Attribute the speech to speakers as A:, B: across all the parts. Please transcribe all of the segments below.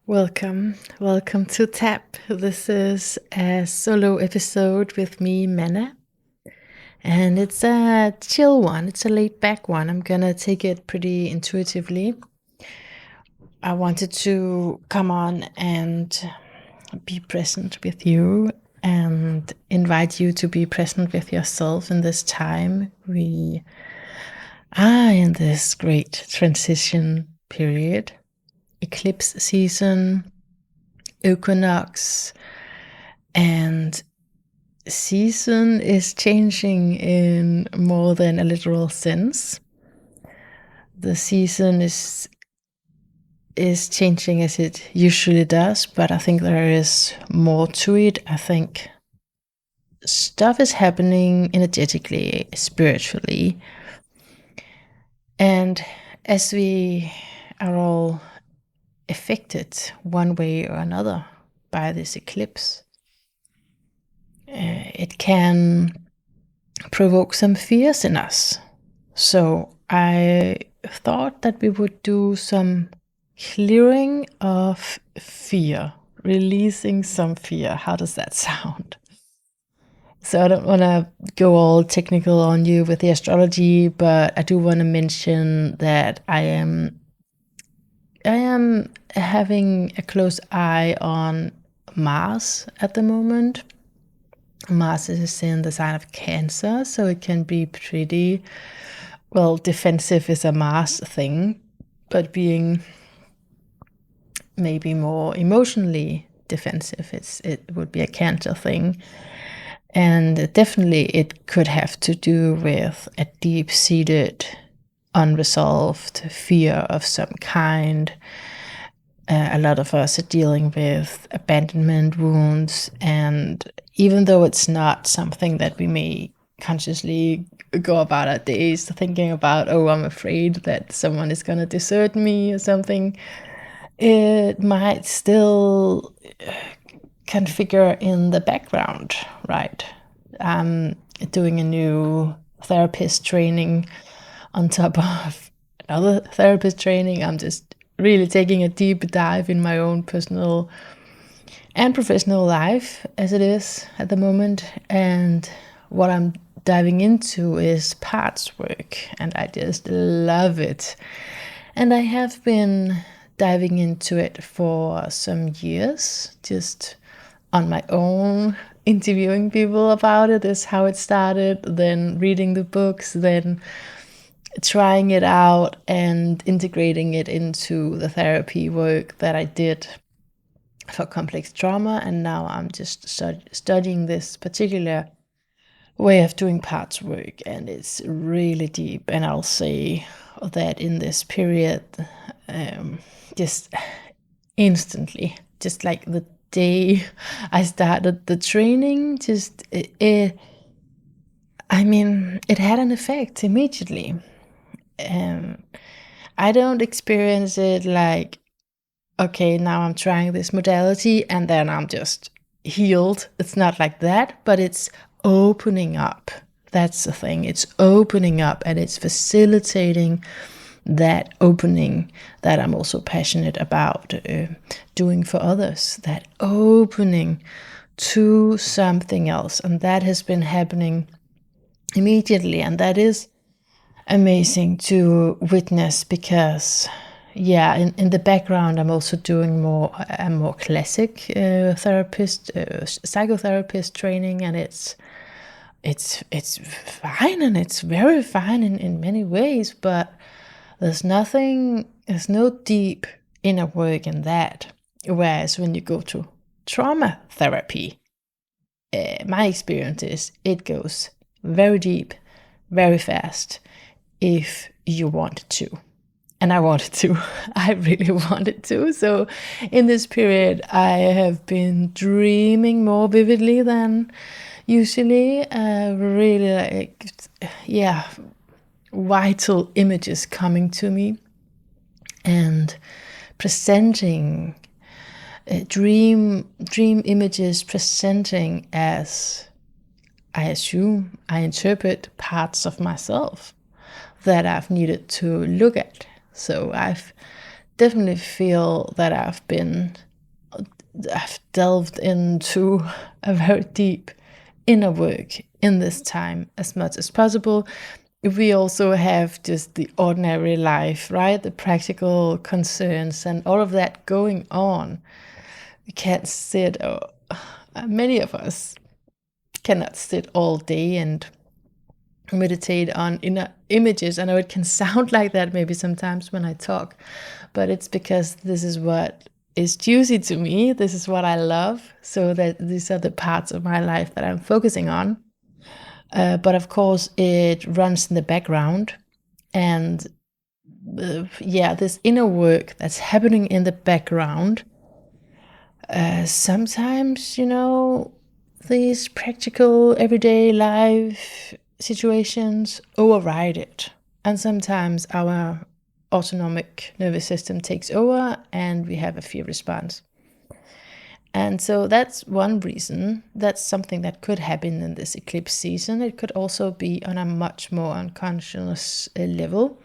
A: Welcome to Tap. This is a solo episode with me, Mannah, and it's a chill one. It's a laid back one. I'm gonna take it pretty intuitively. I wanted to come on and be present with you and invite you to be present with yourself in this time. We are in this great transition period, eclipse season, equinox, and season is changing in more than a literal sense. The season is changing as it usually does, but I think there is more to it. I think stuff is happening energetically, spiritually, and as we are all affected one way or another by this eclipse, it can provoke some fears in us. So I thought that we would do some clearing of fear, releasing some fear. How does that sound? So I don't want to go all technical on you with the astrology, but I do want to mention that I am having a close eye on Mars at the moment. Mars is in the sign of Cancer, so it can be pretty, well, defensive is a Mars thing, but being maybe more emotionally defensive, it would be a Cancer thing. And definitely it could have to do with a deep-seated, unresolved fear of some kind. A lot of us are dealing with abandonment wounds, and even though it's not something that we may consciously go about our days thinking about, oh, I'm afraid that someone is going to desert me or something, it might still configure in the background, right? I'm doing a new therapist training on top of another therapist training. I'm just really taking a deep dive in my own personal and professional life as it is at the moment. And what I'm diving into is parts work, and I just love it. And I have been diving into it for some years, just on my own, interviewing people about it is how it started, then reading the books, then trying it out and integrating it into the therapy work that I did for complex trauma. And now I'm just studying this particular way of doing parts work, and it's really deep. And I'll say that in this period, just instantly, just like the day I started the training, it had an effect immediately. I don't experience it like, okay, now I'm trying this modality and then I'm just healed. It's not like that, but it's opening up. That's the thing. It's opening up, and it's facilitating that opening that I'm also passionate about doing for others. That opening to something else. And that has been happening immediately. And that is amazing to witness, because in the background I'm also doing a more classic psychotherapist training, and it's fine, and it's very fine in many ways, but there's no deep inner work in that. Whereas when you go to trauma therapy, my experience is it goes very deep, very fast, if you wanted to. And I wanted to. I really wanted to. So in this period, I have been dreaming more vividly than usually. Really, vital images coming to me, and presenting dream images, presenting as I interpret parts of myself that I've needed to look at. So I've definitely feel that I've delved into a very deep inner work in this time as much as possible. We also have just the ordinary life, right? The practical concerns and all of that going on. We can't sit, or many of us cannot sit all day and meditate on inner images. I know it can sound like that maybe sometimes when I talk, but it's because this is what is juicy to me. This is what I love. So that these are the parts of my life that I'm focusing on. But of course, it runs in the background. And this inner work that's happening in the background, sometimes, these practical everyday life situations override it. And sometimes our autonomic nervous system takes over and we have a fear response. And so that's one reason. That's something that could happen in this eclipse season. It could also be on a much more unconscious level.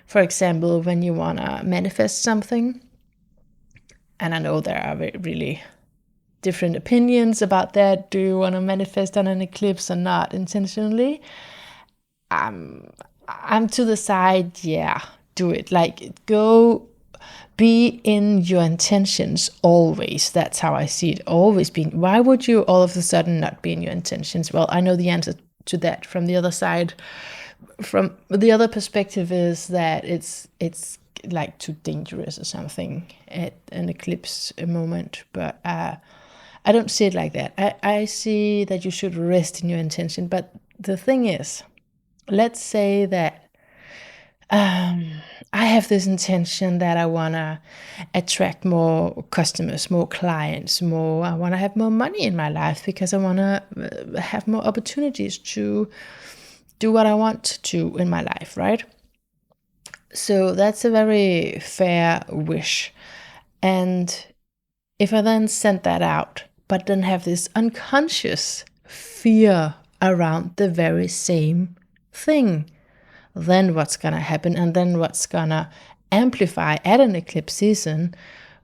A: For example, when you want to manifest something, and I know there are really different opinions about that. Do you want to manifest on an eclipse or not intentionally? I'm to the side, yeah, do it. Like, go be in your intentions always. That's how I see it. Always being. Why would you all of a sudden not be in your intentions? Well, I know the answer to that from the other side. From the other perspective is that it's like too dangerous or something at an eclipse moment. But I don't see it like that. I see that you should rest in your intention. But the thing is, let's say that I have this intention that I want to attract more customers, more clients, I want to have more money in my life because I want to have more opportunities to do what I want to in my life, right? So that's a very fair wish. And if I then send that out, but then have this unconscious fear around the very same thing, then what's going to happen? And then what's going to amplify at an eclipse season?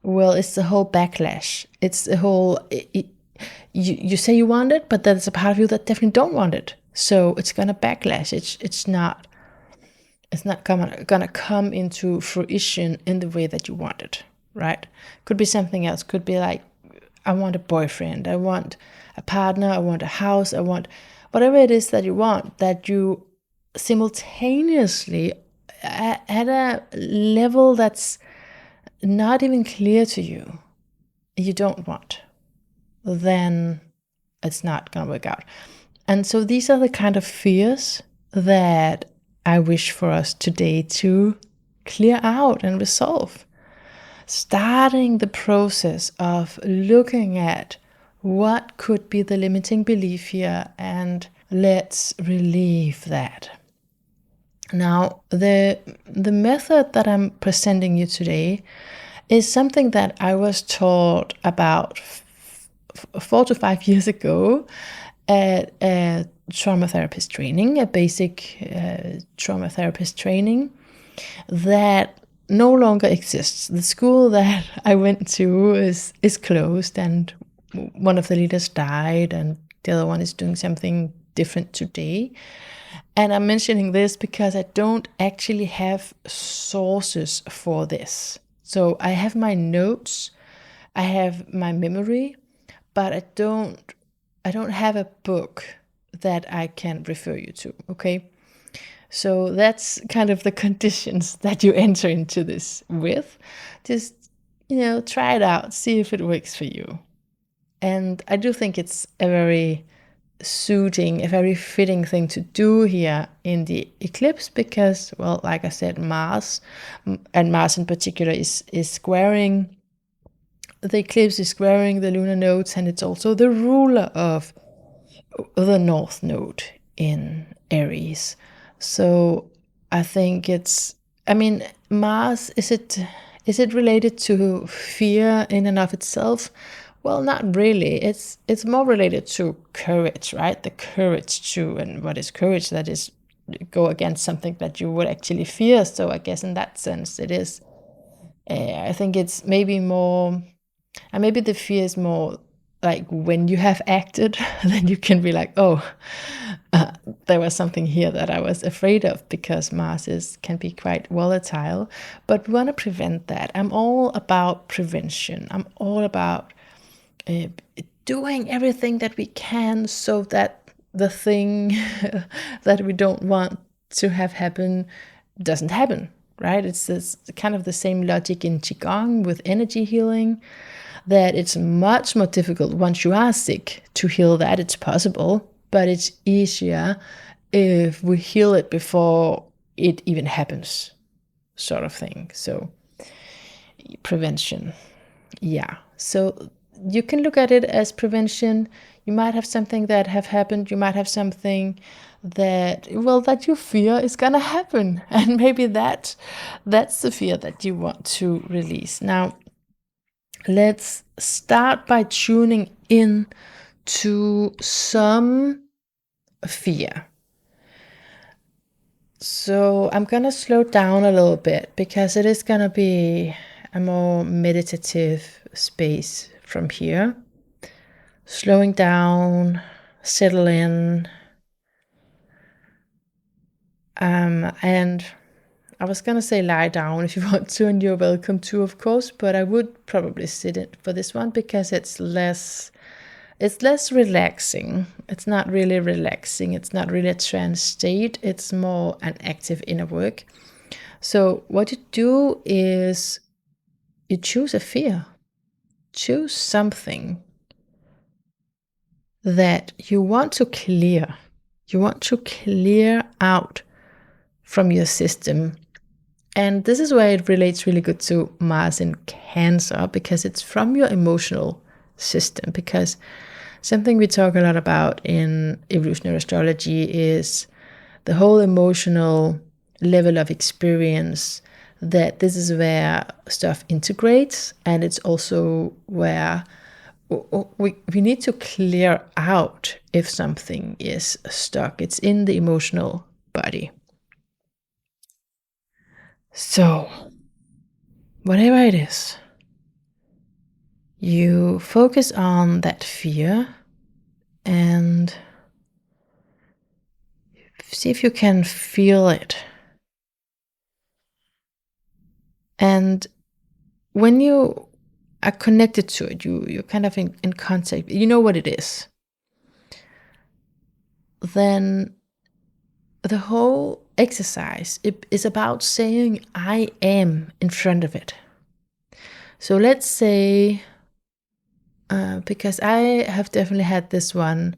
A: Well, it's the whole backlash. It's the whole, you say you want it, but there's a part of you that definitely don't want it. So it's going to backlash. It's not gonna come into fruition in the way that you want it, right? Could be something else. Could be like, I want a boyfriend, I want a partner, I want a house, I want whatever it is that you want, that you simultaneously at a level that's not even clear to you, you don't want, then it's not gonna work out. And so these are the kind of fears that I wish for us today to clear out and resolve. Starting the process of looking at what could be the limiting belief here, and let's relieve that. Now, the method that I'm presenting you today is something that I was taught about 4 to 5 years ago at a trauma therapist training, a basic trauma therapist training that no longer exists. The school that I went to is closed, and one of the leaders died, and the other one is doing something different today. And I'm mentioning this because I don't actually have sources for this. So I have my notes, I have my memory, but I don't have a book that I can refer you to, okay? So that's kind of the conditions that you enter into this with. Just, try it out, see if it works for you. And I do think it's a very suiting, a very fitting thing to do here in the eclipse because, well, like I said, Mars, and Mars in particular, is squaring. The eclipse is squaring the lunar nodes, and it's also the ruler of the North Node in Aries. So I think Mars, is it related to fear in and of itself? Well, not really. It's more related to courage, right? The courage to, and what is courage? That is go against something that you would actually fear. So I guess in that sense it is I think it's maybe more, and maybe the fear is more like when you have acted, then you can be like, oh, there was something here that I was afraid of, because Mars can be quite volatile. But we want to prevent that. I'm all about prevention. I'm all about doing everything that we can so that the thing that we don't want to have happen doesn't happen, right? It's this kind of the same logic in Qigong with energy healing, that it's much more difficult once you are sick to heal that. It's possible, but it's easier if we heal it before it even happens, sort of thing. So prevention. Yeah. So you can look at it as prevention. You might have something that have happened. You might have something that, well, that you fear is gonna happen, and maybe that's the fear that you want to release. Now, let's start by tuning in to some fear. So I'm gonna slow down a little bit, because it is gonna be a more meditative space from here. Slowing down, settle in. And I was gonna say lie down if you want to, and you're welcome to, of course, but I would probably sit in for this one, because it's less relaxing. It's not really relaxing. It's not really a trance state. It's more an active inner work. So what you do is you choose a fear. Choose something that you want to clear. You want to clear out from your system. And this is where it relates really good to Mars in Cancer, because it's from your emotional system. Because something we talk a lot about in evolutionary astrology is the whole emotional level of experience, that this is where stuff integrates, and it's also where we need to clear out if something is stuck. It's in the emotional body. So, whatever it is, you focus on that fear and see if you can feel it. And when you are connected to it, you're kind of in contact, you know what it is, then the whole exercise is about saying I am in front of it. So let's say, because I have definitely had this one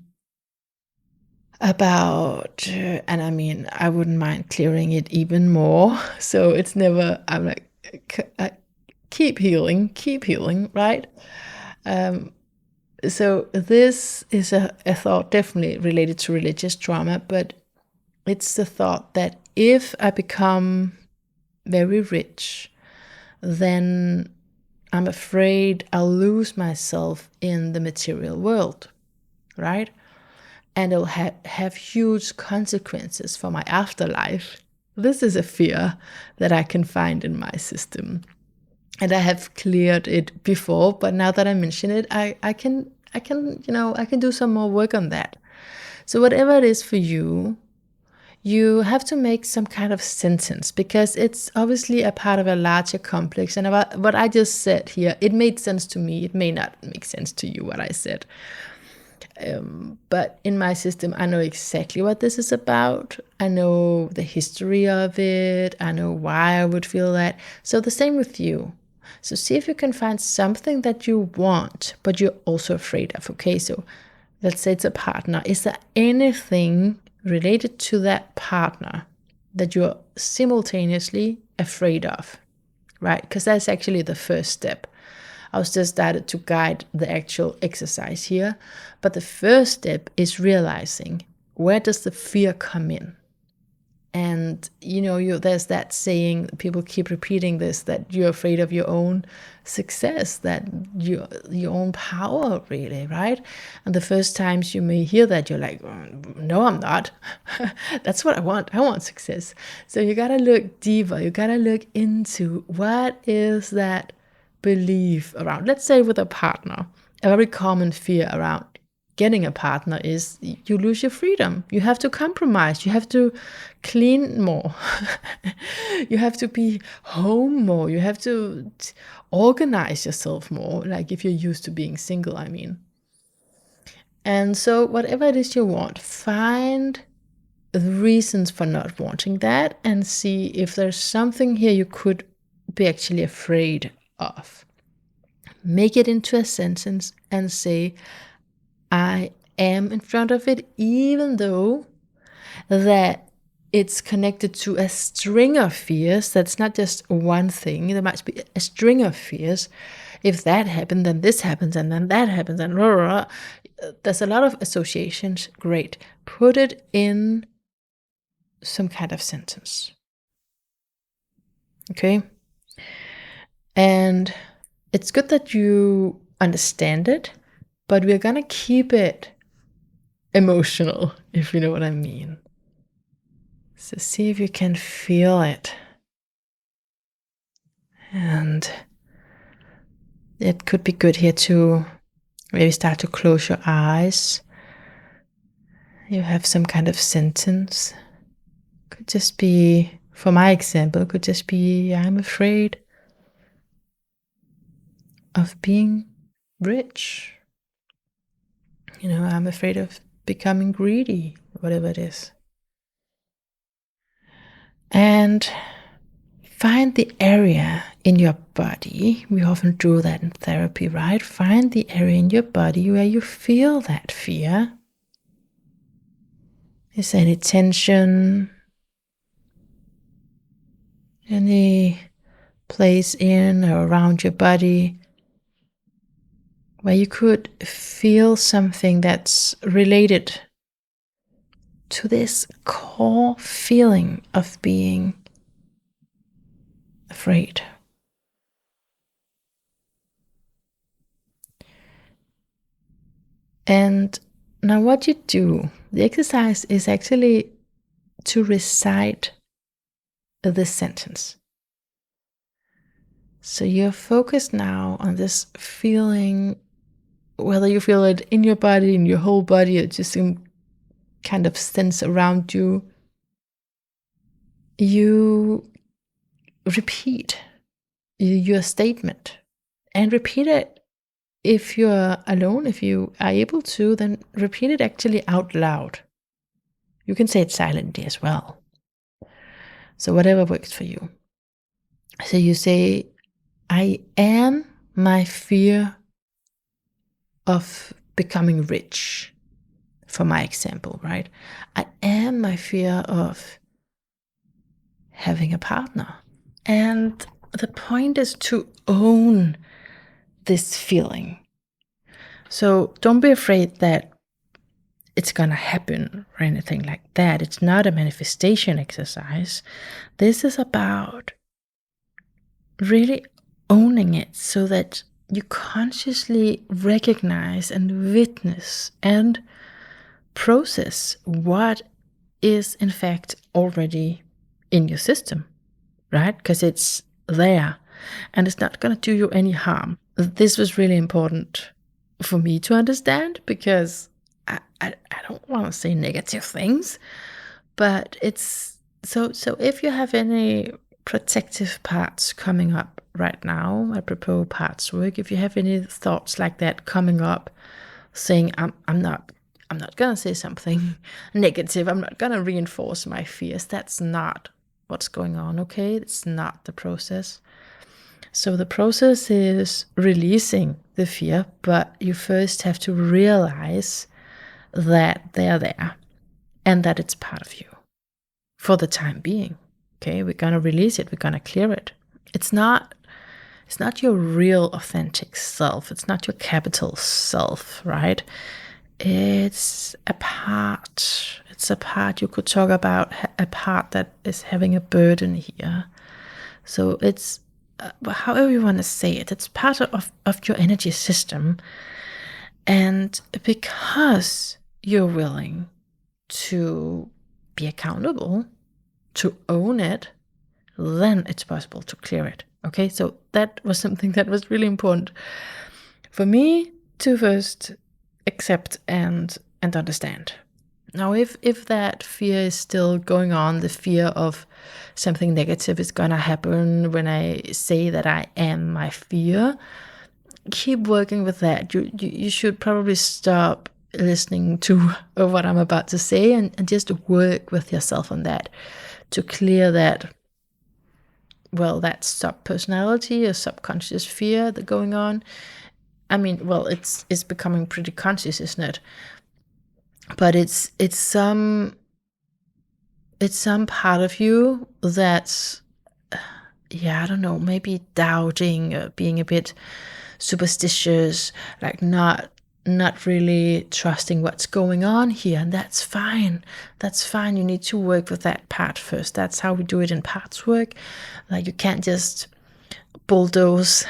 A: about, and I mean, I wouldn't mind clearing it even more. So it's never, I'm like, keep healing, right? So this is a thought definitely related to religious trauma, but it's the thought that if I become very rich, then I'm afraid I'll lose myself in the material world, right? And it'll have huge consequences for my afterlife. This is a fear that I can find in my system. And I have cleared it before, but now that I mention it, I can do some more work on that. So whatever it is for you, you have to make some kind of sentence, because it's obviously a part of a larger complex. And what I just said here, it made sense to me. It may not make sense to you, what I said. But in my system, I know exactly what this is about. I know the history of it. I know why I would feel that. So the same with you. So see if you can find something that you want, but you're also afraid of. Okay, so let's say it's a partner. Is there anything related to that partner that you're simultaneously afraid of, right? Because that's actually the first step. I was just started to guide the actual exercise here. But the first step is realizing, where does the fear come in? And there's that saying, people keep repeating this, that you're afraid of your own success, that your own power, really, right? And the first times you may hear that, you're like, no, I'm not. That's what I want. I want success. So you gotta look deeper. You gotta look into what is that belief around. Let's say with a partner, a very common fear around getting a partner is you lose your freedom. You have to compromise. You have to clean more. You have to be home more. You have to organize yourself more, like if you're used to being single, I mean. And so whatever it is you want, find the reasons for not wanting that and see if there's something here you could be actually afraid of. Make it into a sentence and say, I am in front of it, even though that it's connected to a string of fears. That's not just one thing. There might be a string of fears. If that happens, then this happens, and then that happens, and blah, blah, blah. There's a lot of associations. Great. Put it in some kind of sentence. Okay? And it's good that you understand it, but we're going to keep it emotional, if you know what I mean. So see if you can feel it. And it could be good here to maybe start to close your eyes. You have some kind of sentence. Could just be, for my example, could just be, I'm afraid of being rich. I'm afraid of becoming greedy, whatever it is. And find the area in your body. We often do that in therapy, right? Find the area in your body where you feel that fear. Is there any tension? Any place in or around your body where you could feel something that's related to this core feeling of being afraid? And now what you do, the exercise is actually to recite this sentence. So you're focused now on this feeling, whether you feel it in your body, in your whole body, or just some kind of sense around you. You repeat your statement and repeat it. If you're alone, if you are able to, then repeat it actually out loud. You can say it silently as well. So whatever works for you. So you say, I am my fear of becoming rich, for my example, right? I am my fear of having a partner. And the point is to own this feeling. So don't be afraid that it's going to happen or anything like that. It's not a manifestation exercise. This is about really owning it so that you consciously recognize and witness and process what is in fact already in your system, right? Because it's there and it's not going to do you any harm. This was really important for me to understand because I don't want to say negative things, but it's so if you have any protective parts coming up right now, apropos parts work, if you have any thoughts like that coming up, saying I'm not gonna say something negative, I'm not gonna reinforce my fears, that's not what's going on, okay? It's not the process. So the process is releasing the fear, but you first have to realize that they're there and that it's part of you for the time being. Okay, we're gonna release it, we're gonna clear it. It's not your real authentic self, it's not your capital self, right? it's a part. It's a part you could talk about, a part that is having a burden here. So it's, however you want to say it, it's part of your energy system. And because you're willing to be accountable, to own it, then it's possible to clear it. Okay, so that was something that was really important for me to first accept and understand. Now, if that fear is still going on, the fear of something negative is gonna happen when I say that I am my fear, keep working with that. You should probably stop listening to what I'm about to say and just work with yourself on that to clear that, well, that sub-personality or subconscious fear that going on. I mean, well, it's becoming pretty conscious, isn't it? But it's some part of you that's, yeah, I don't know, maybe doubting or being a bit superstitious, like not really trusting what's going on here. And that's fine. That's fine. You need to work with that part first. That's how we do it in parts work. Like, you can't just bulldoze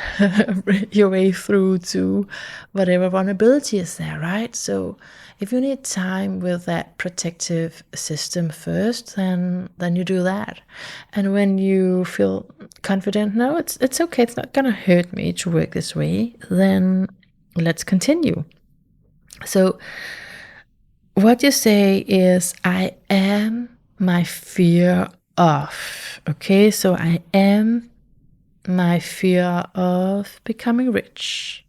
A: your way through to whatever vulnerability is there, right? So if you need time with that protective system first, then you do that. And when you feel confident, no, it's okay, it's not gonna hurt me to work this way, then let's continue. So what you say is, I am my fear of. Okay, so I am my fear of becoming rich.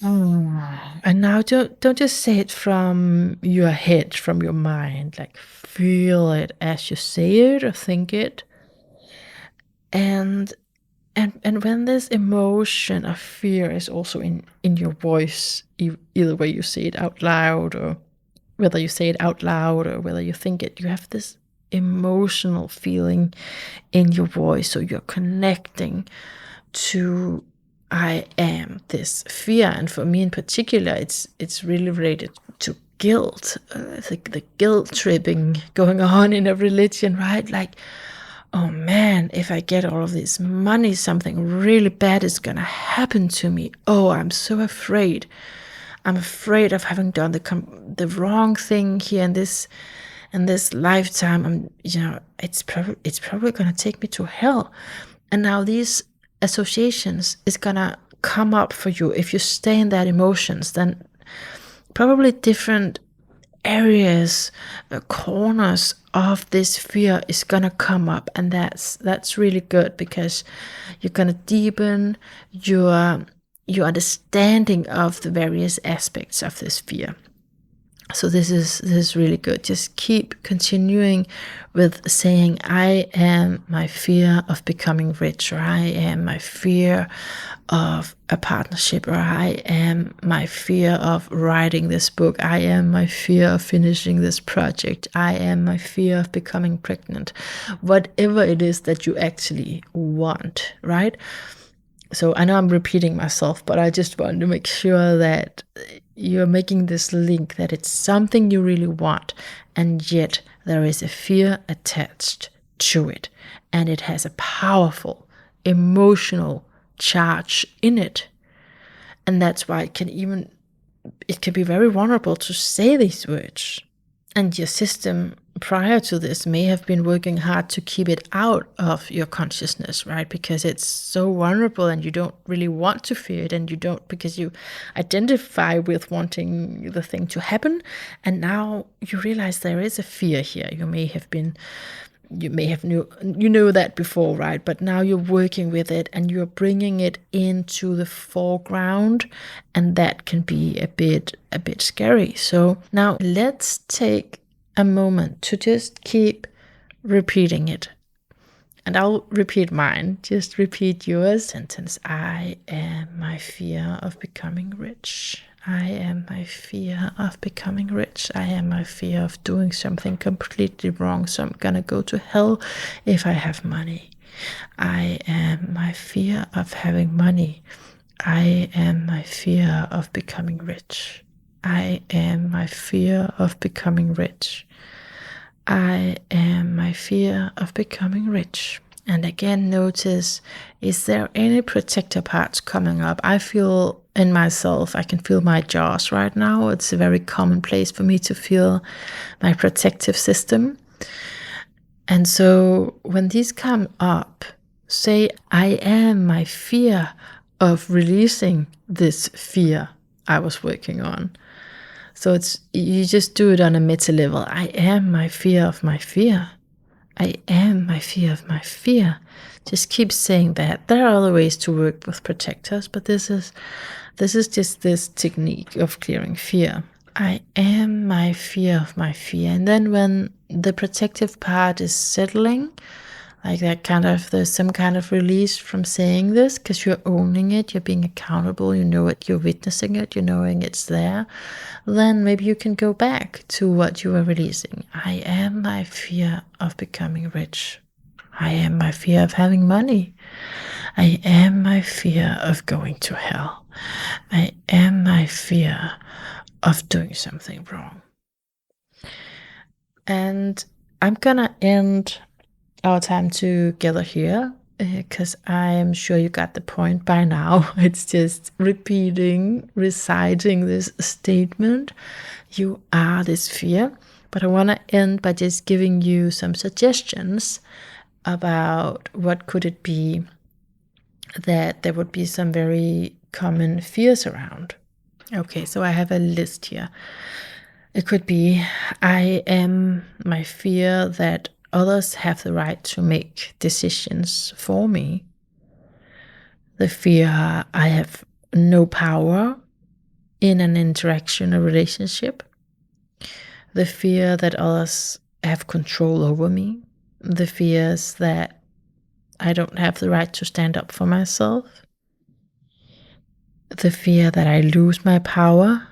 A: And now don't just say it from your head, from your mind. Like, feel it as you say it or think it. And when this emotion of fear is also in your voice, either way you say it out loud, or whether you say it out loud or whether you think it, you have this emotional feeling in your voice. So you're connecting to, I am this fear. And for me in particular, it's really related to guilt. The guilt tripping going on in a religion, right? Like, oh man, if I get all of this money, something really bad is gonna happen to me. Oh, I'm so afraid. I'm afraid of having done the wrong thing here in this lifetime. It's probably gonna take me to hell. And now these associations is gonna come up for you if you stay in that emotions. Then probably different areas, corners of this fear is gonna come up, and that's really good, because you're gonna deepen your understanding of the various aspects of this fear. So this is really good. Just keep continuing with saying, I am my fear of becoming rich, or I am my fear of a partnership, or I am my fear of writing this book, I am my fear of finishing this project, I am my fear of becoming pregnant. Whatever it is that you actually want, right? So I know I'm repeating myself, but I just want to make sure that you're making this link, that it's something you really want, and yet there is a fear attached to it, and it has a powerful emotional charge in it. And that's why it can be very vulnerable to say these words. And your system prior to this may have been working hard to keep it out of your consciousness, right? Because it's so vulnerable and you don't really want to fear it, and you don't, because you identify with wanting the thing to happen. And now you realize there is a fear here. You may have know that before, right? But now you're working with it and you're bringing it into the foreground, and that can be a bit scary. So now let's take a moment to just keep repeating it, and I'll repeat mine. Just repeat yours sentence. I am my fear of becoming rich. I am my fear of becoming rich. I am my fear of doing something completely wrong, so I'm gonna go to hell if I have money. I am my fear of having money. I am my fear of becoming rich. I am my fear of becoming rich. I am my fear of becoming rich. And again, notice, is there any protector parts coming up? I feel in myself, I can feel my jaws right now. It's a very common place for me to feel my protective system. And so when these come up, say, I am my fear of releasing this fear I was working on. So it's, you just do it on a meta level. I am my fear of my fear. I am my fear of my fear. Just keep saying that. There are other ways to work with protectors, but this is just this technique of clearing fear. I am my fear of my fear. And then when the protective part is settling, like that kind of, there's some kind of release from saying this because you're owning it, you're being accountable, you know it, you're witnessing it, you're knowing it's there, then maybe you can go back to what you were releasing. I am my fear of becoming rich. I am my fear of having money. I am my fear of going to hell. I am my fear of doing something wrong. And I'm gonna end our time together here because I'm sure you got the point by now. It's just repeating, reciting this statement. You are this fear. But I want to end by just giving you some suggestions about what could it be that there would be some very common fears around. Okay, so I have a list here. It could be, I am my fear that others have the right to make decisions for me. The fear I have no power in an interaction or relationship. The fear that others have control over me. The fears that I don't have the right to stand up for myself. The fear that I lose my power.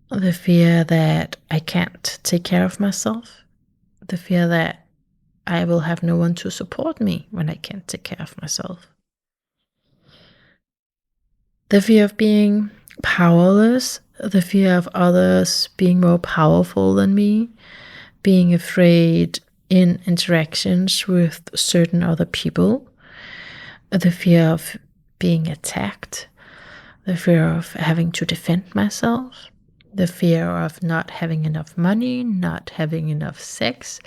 A: The fear that I can't take care of myself. The fear that I will have no one to support me when I can't take care of myself. The fear of being powerless. The fear of others being more powerful than me. Being afraid in interactions with certain other people. The fear of being attacked. The fear of having to defend myself. The fear of not having enough money, not having enough sex,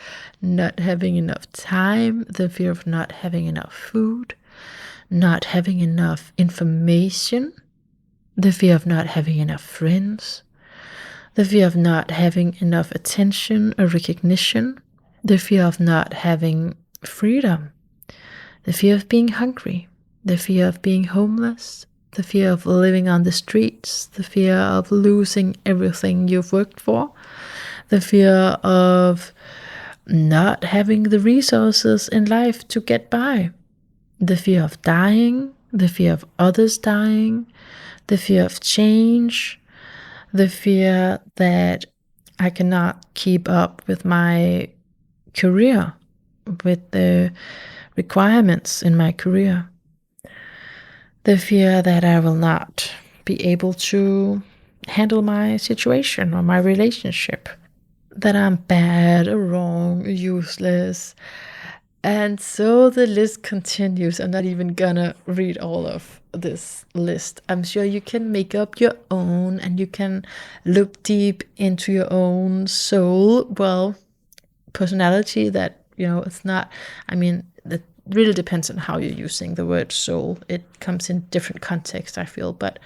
A: not having enough time, the fear of not having enough food, not having enough information, the fear of not having enough friends, the fear of not having enough attention or recognition, the fear of not having freedom, the fear of being hungry, the fear of being homeless, the fear of living on the streets, the fear of losing everything you've worked for, the fear of not having the resources in life to get by, the fear of dying, the fear of others dying, the fear of change, the fear that I cannot keep up with my career, with the requirements in my career. The fear that I will not be able to handle my situation or my relationship, that I'm bad or wrong, useless. And so the list continues. I'm not even gonna read all of this list. I'm sure you can make up your own and you can look deep into your own soul, well, personality that, it's not, it really depends on how you're using the word soul. It comes in different contexts, I feel, but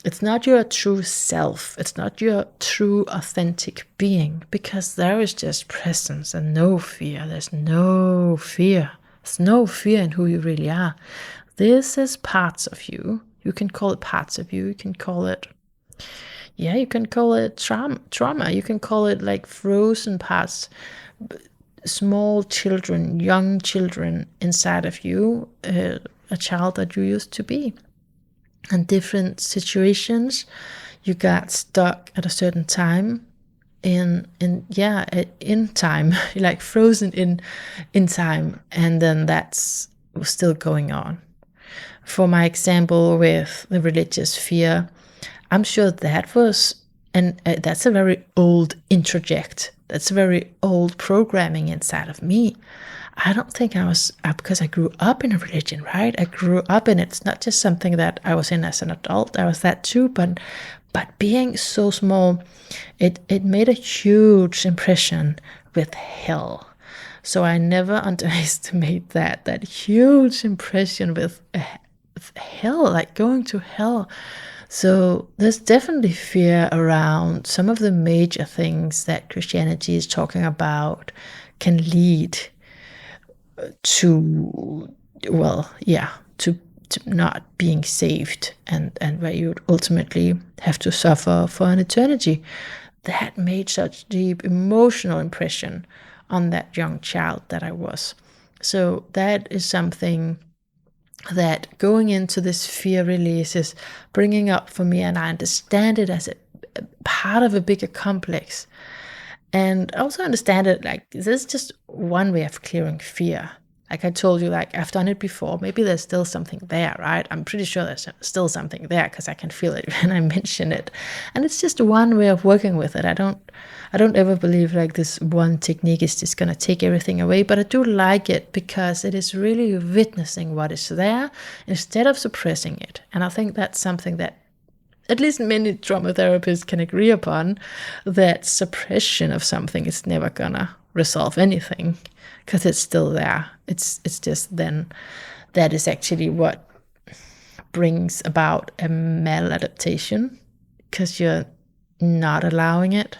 A: it's not your true self. It's not your true authentic being, because there is just presence and no fear. There's no fear. There's no fear in who you really are. This is parts of you. You can call it parts of you. You can call it, you can call it trauma. You can call it like frozen parts, small children, young children inside of you, a child that you used to be. And different situations, you got stuck at a certain time in time, like frozen in time, and then that's still going on. For my example with the religious fear, I'm sure that was And that's a very old introject. That's very old programming inside of me. I don't think I was, because I grew up in a religion, right? I grew up in it. It's not just something that I was in as an adult. I was that too, but being so small, it made a huge impression with hell. So I never underestimate that huge impression with hell, like going to hell. So there's definitely fear around some of the major things that Christianity is talking about can lead to, well, yeah, to not being saved, and where you would ultimately have to suffer for an eternity. That made such deep emotional impression on that young child that I was. So that is something that going into this fear release is bringing up for me, and I understand it as a part of a bigger complex. And I also understand it like this is just one way of clearing fear. Like I told you, like I've done it before. Maybe there's still something there, right? I'm pretty sure there's still something there because I can feel it when I mention it. And it's just one way of working with it. I don't ever believe like this one technique is just gonna take everything away, but I do like it because it is really witnessing what is there instead of suppressing it. And I think that's something that at least many trauma therapists can agree upon, that suppression of something is never gonna resolve anything because it's still there. It's just then that is actually what brings about a maladaptation because you're not allowing it.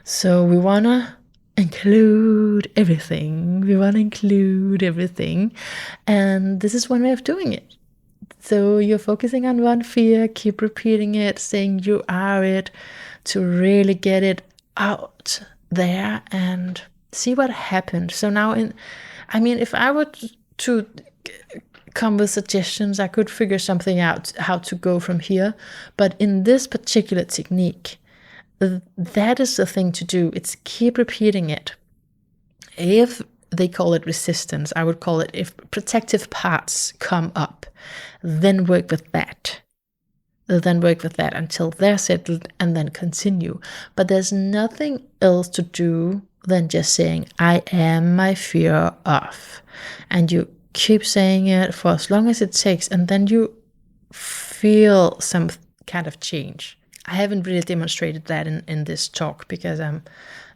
A: So we want to include everything. We want to include everything. And this is one way of doing it. So you're focusing on one fear, keep repeating it, saying you are it, to really get it out there and see what happened. So now, if I were to come with suggestions, I could figure something out how to go from here. But in this particular technique, that is the thing to do. It's keep repeating it. If they call it resistance, I would call it if protective parts come up, then work with that. Then work with that until they're settled and then continue. But there's nothing else to do than just saying, I am my fear of. And you keep saying it for as long as it takes, and then you feel some kind of change. I haven't really demonstrated that in this talk because I'm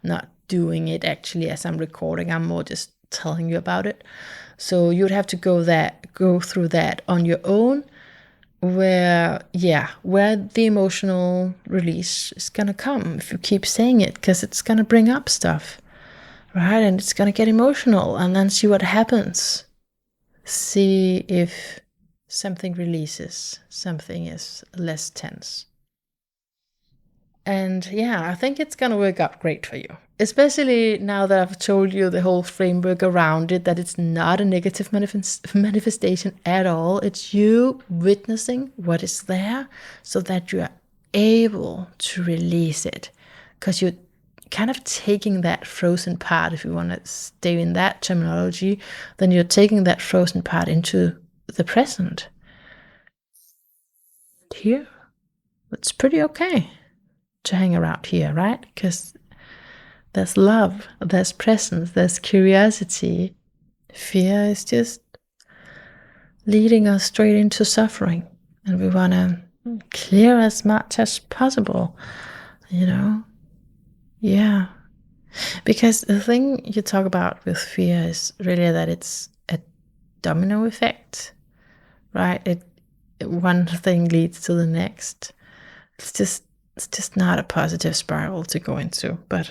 A: not doing it actually as I'm recording. I'm more just telling you about it. So you'd have to go through that on your own, where the emotional release is gonna come if you keep saying it, because it's gonna bring up stuff, right? And it's gonna get emotional, and then see what happens. See if something releases, something is less tense. And I think it's gonna work out great for you. Especially now that I've told you the whole framework around it, that it's not a negative manifestation at all. It's you witnessing what is there so that you are able to release it. Because you're kind of taking that frozen part, if you want to stay in that terminology, then you're taking that frozen part into the present. Here, it's pretty okay to hang around here, right? Because there's love, there's presence, there's curiosity. Fear is just leading us straight into suffering. And we want to clear as much as possible, Yeah. Because the thing you talk about with fear is really that it's a domino effect, right? One thing leads to the next. It's just not a positive spiral to go into, but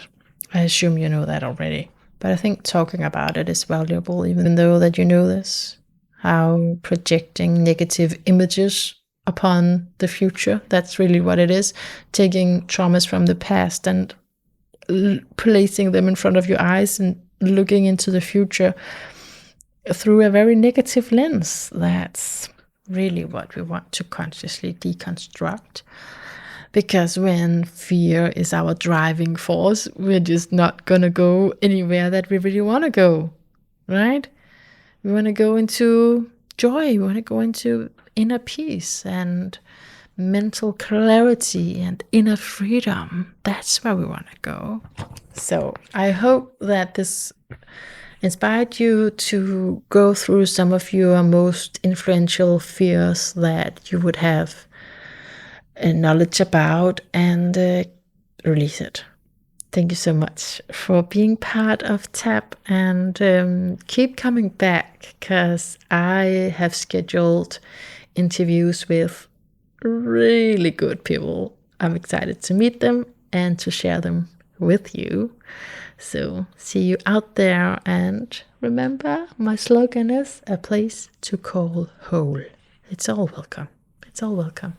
A: I assume you know that already. But I think talking about it is valuable, even though that you know this, how projecting negative images upon the future, that's really what it is, taking traumas from the past and placing them in front of your eyes and looking into the future through a very negative lens. That's really what we want to consciously deconstruct. Because when fear is our driving force, we're just not going to go anywhere that we really want to go, right? We want to go into joy. We want to go into inner peace and mental clarity and inner freedom. That's where we want to go. So I hope that this inspired you to go through some of your most influential fears that you would have knowledge about and release it. Thank you so much for being part of TAP, and keep coming back, because I have scheduled interviews with really good people. I'm excited to meet them and to share them with you. So see you out there, and remember, my slogan is a place to call whole. It's all welcome. It's all welcome.